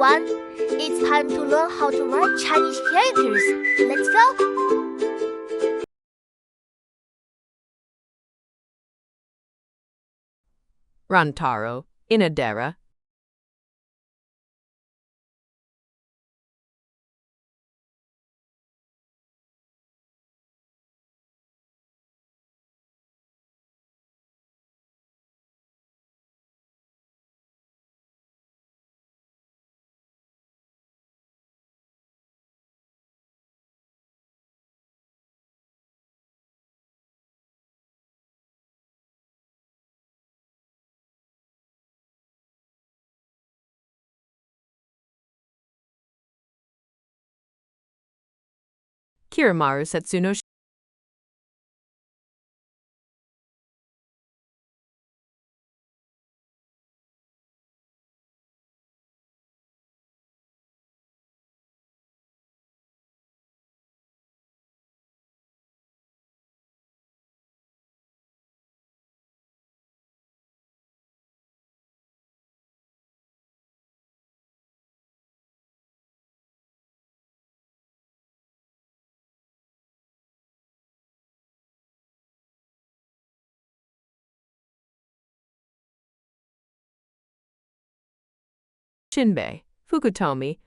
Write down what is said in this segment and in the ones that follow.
everyone. It's time to learn how to write Chinese characters. Let's go! Rantaro, Inadera. Kiramaru Setsuno Shinbei, Fukutomi,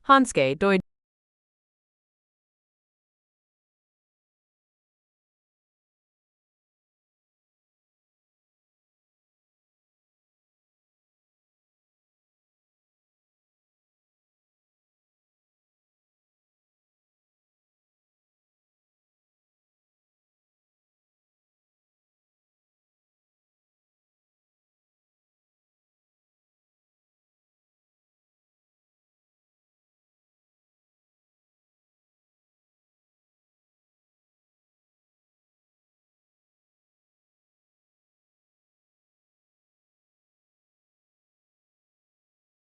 Hansuke Doi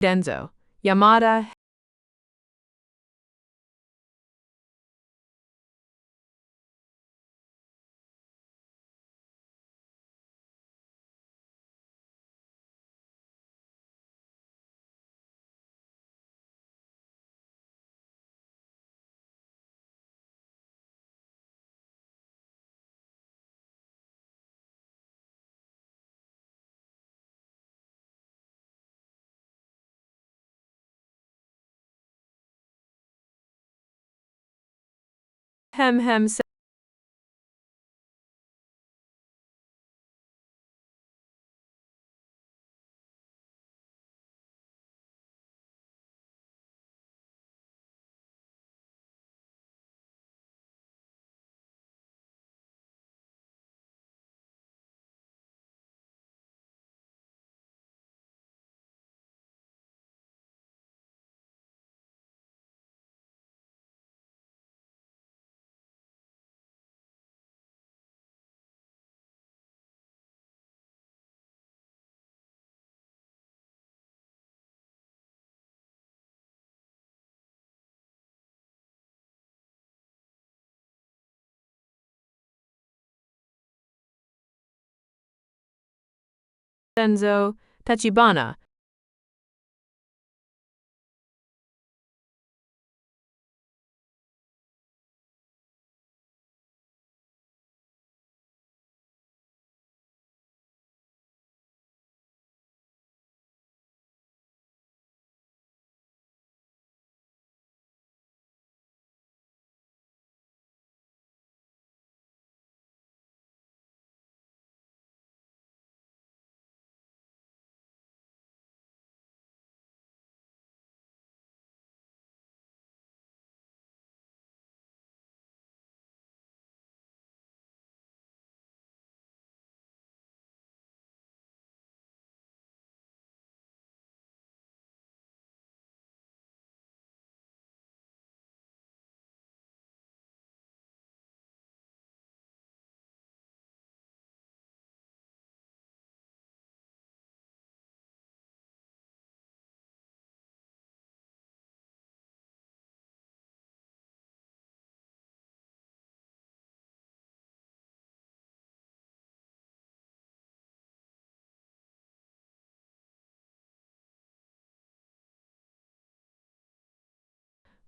Denzo, Yamada Hem Denzo, Tachibana,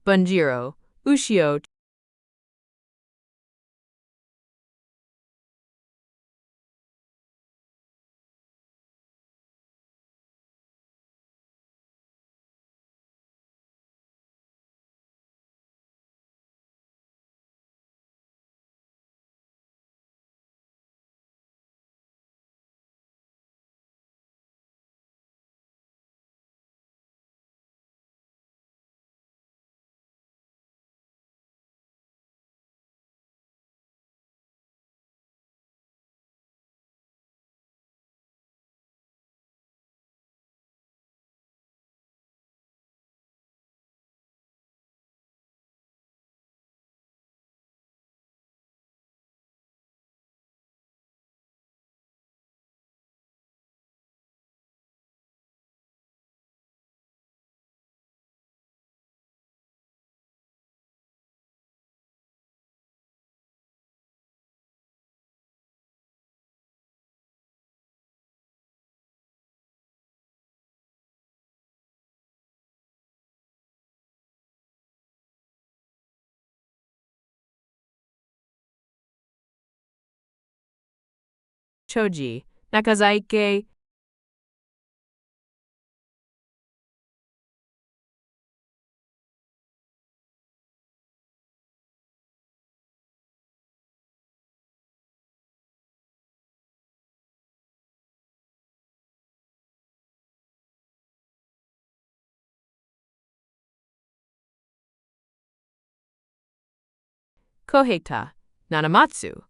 Bunjiro, Ushio, Choji, Nakazaike, Koheta, Nanamatsu,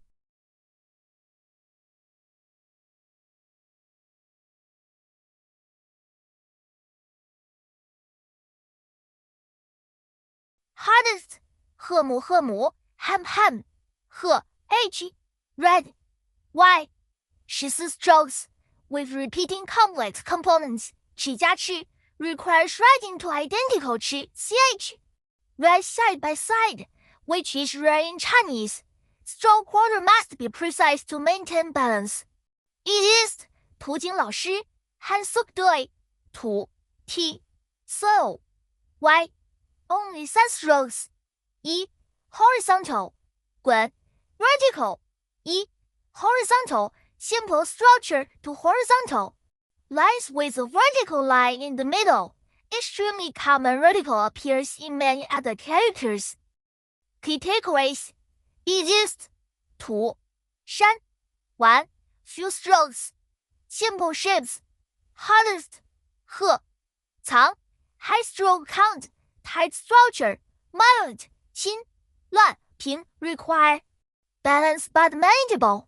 Hardest, 赫姆赫姆 ham ham 赫 h red y 14 strokes with repeating complex components 吃加吃 requires writing to identical 吃 ch read side by side which is rare in Chinese. Stroke order must be precise to maintain balance. Easiest 图景老师 Hansuk Doi 图 t so y only 3 strokes 一 horizontal 滚 vertical 一 horizontal simple structure to horizontal lines with a vertical line in the middle. Extremely common vertical appears in many other characters. Key takeaways: easiest 图山 1 few strokes simple shapes. Hardest 鹤藏 high stroke count tight structure mild 轻乱平 require balance but manageable.